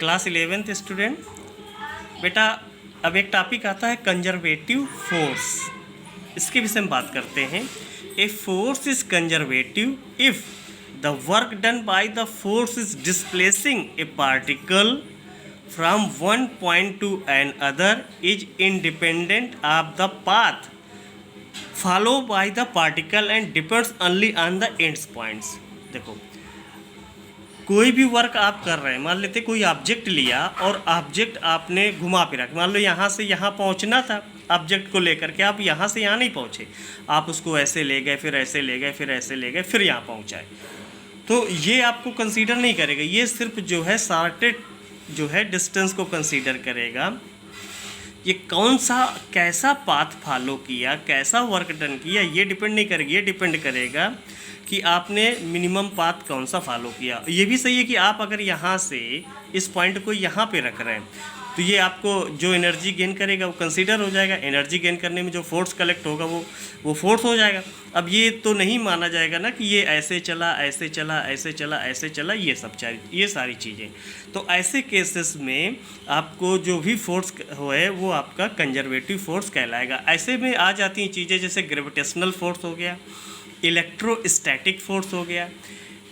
Class 11th student. बेटा अब एक टॉपिक आता है कंजर्वेटिव फोर्स, इसके विषय में बात करते हैं। A force is conservative if the work done by the force is displacing a particle from one point to another is independent of the path follow by the particle and depends only on the ends points. देखो कोई भी work आप कर रहे हैं, मान लेते कोई ऑब्जेक्ट लिया और ऑब्जेक्ट आपने घुमा फिरा, मान लो यहाँ से यहाँ पहुँचना था ऑब्जेक्ट को लेकर के, आप यहाँ से यहाँ नहीं पहुँचे, आप उसको ऐसे ले गए, फिर ऐसे ले गए, फिर ऐसे ले गए, फिर यहाँ पहुँचाए, तो ये आपको कंसीडर नहीं करेगा। ये सिर्फ जो है शॉर्टेड जो है डिस्टेंस को कंसीडर करेगा। ये कौन सा कैसा पाथ फॉलो किया, कैसा वर्क डन किया, ये डिपेंड नहीं करेगा। ये डिपेंड करेगा कि आपने मिनिमम पाथ कौन सा फॉलो किया। ये भी सही है कि आप अगर यहाँ से इस पॉइंट को यहाँ पे रख रहे हैं तो ये आपको जो एनर्जी गेन करेगा वो कंसीडर हो जाएगा। एनर्जी गेन करने में जो फोर्स कलेक्ट होगा वो फोर्स हो जाएगा। अब ये तो नहीं माना जाएगा ना कि ये ऐसे चला, ऐसे चला, ऐसे चला, ऐसे चला, ये सारी चीज़ें। तो ऐसे केसेस में आपको जो भी फोर्स है वो आपका कंजर्वेटिव फोर्स कहलाएगा। ऐसे में आ जाती हैं चीज़ें जैसे ग्रेविटेशनल फोर्स हो गया, इलेक्ट्रोस्टैटिक फोर्स हो गया,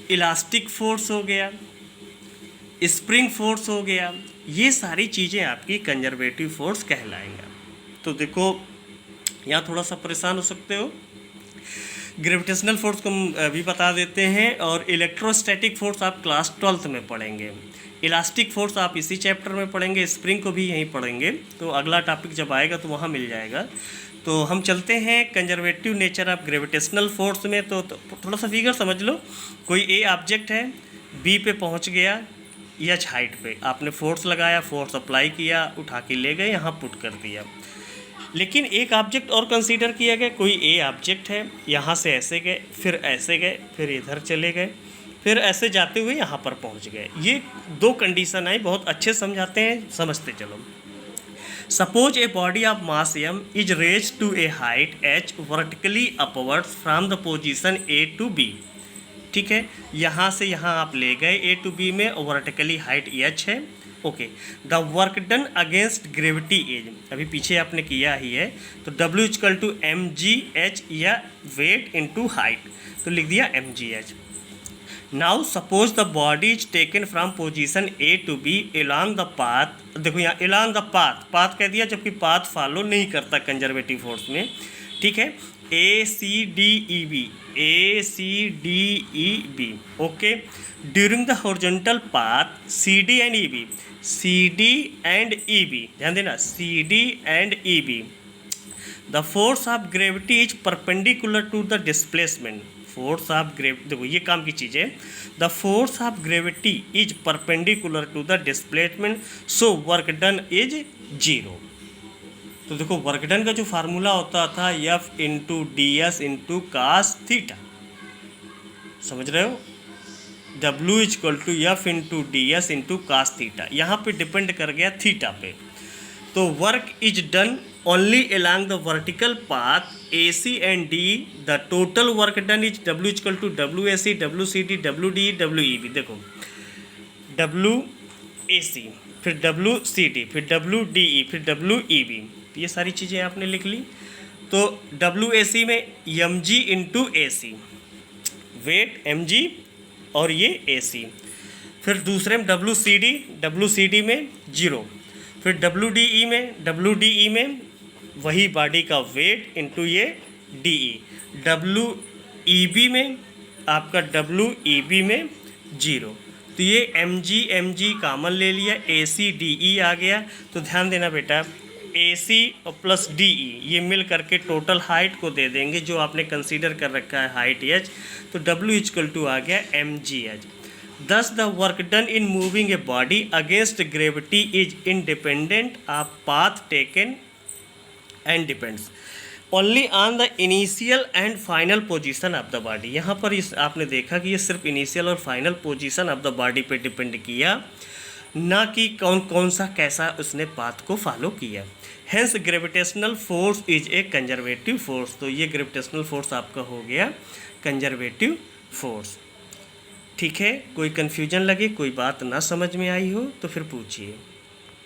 इलास्टिक फोर्स हो गया, स्प्रिंग फोर्स हो गया। ये सारी चीज़ें आपकी कंजर्वेटिव फोर्स कहलाएंगा। तो देखो यहाँ थोड़ा सा परेशान हो सकते हो। ग्रेविटेशनल फोर्स को हम भी बता देते हैं, और इलेक्ट्रोस्टैटिक फोर्स आप क्लास 12th में पढ़ेंगे। इलास्टिक फोर्स आप इसी चैप्टर में पढ़ेंगे, स्प्रिंग को भी यहीं पढ़ेंगे। तो अगला टॉपिक जब आएगा तो वहाँ मिल जाएगा। तो हम चलते हैं conservative nature of gravitational force में। तो थोड़ा सा फिगर समझ लो। कोई ए ऑब्जेक्ट है, बी पे पहुंच गया, एच हाइट पे, आपने फोर्स लगाया, फोर्स अप्लाई किया, उठा के ले गए, यहाँ पुट कर दिया। लेकिन एक ऑब्जेक्ट और कंसीडर किया गया। कोई ए ऑब्जेक्ट है, यहाँ से ऐसे गए, फिर ऐसे गए, फिर इधर चले गए, फिर ऐसे जाते हुए यहाँ पर पहुँच गए। ये दो कंडीशन आई, बहुत अच्छे समझाते हैं, समझते चलो। Suppose a body of mass m is raised to a height h vertically upwards from the position A to B। ठीक है, यहाँ से यहाँ आप ले गए A to B में, वर्टिकली हाइट h है। Okay, the work done against gravity is, अभी पीछे आपने किया ही है, तो W इक्वल टू mgh या वेट इनटू हाइट, तो लिख दिया mgh। Now suppose the body is taken from position A to B along the path. देखो यहाँ along द पाथ कह दिया, जबकि पाथ फॉलो नहीं करता कंजर्वेटिव फोर्स में। ठीक है, ACDEB, okay. During the horizontal path CD and EB, ध्यान देना, CD and EB, the force of gravity is perpendicular to the displacement. Force of gravity, देखो ये काम की चीज़ है। The force of gravity is perpendicular to the displacement, so work done is 0। तो देखो वर्क डन का जो फार्मूला होता था F into DS into cos theta, समझ रहे हो। W equal to F into DS into cos theta, यहाँ पे डिपेंड कर गया थीटा पे। तो work is done only along the vertical path AC and D, the total work done is W equal to WAC, WCD, WDE, WEB। देखो WAC, फिर WCD, फिर WDE, फिर WEB, ये सारी चीज़ें आपने लिख ली। तो WAC में mg into AC, weight mg और ये AC। फिर दूसरे में WCD में 0, फिर WDE में वही बॉडी का वेट इंटू ये DE, WEB में आपका WEB में 0। तो ये mg कॉमन ले लिया, ACDE आ गया। तो ध्यान देना बेटा, AC और प्लस DE ये मिल करके टोटल हाइट को दे देंगे जो आपने कंसीडर कर रखा है हाइट h। तो W इक्वल टू आ गया mgh। Thus the work done in moving a body against gravity is independent of path taken and depends only on the initial and final position of the body। यहाँ पर इस आपने देखा कि ये सिर्फ initial और final position of the body पे डिपेंड किया, ना कि कौन सा कैसा उसने पाथ को फॉलो किया। Hence gravitational force is a conservative force. तो ये ग्रेविटेशनल फोर्स आपका हो गया कंजर्वेटिव फोर्स। ठीक है, कोई कन्फ्यूजन लगे, कोई बात ना समझ में आई हो तो फिर पूछिए।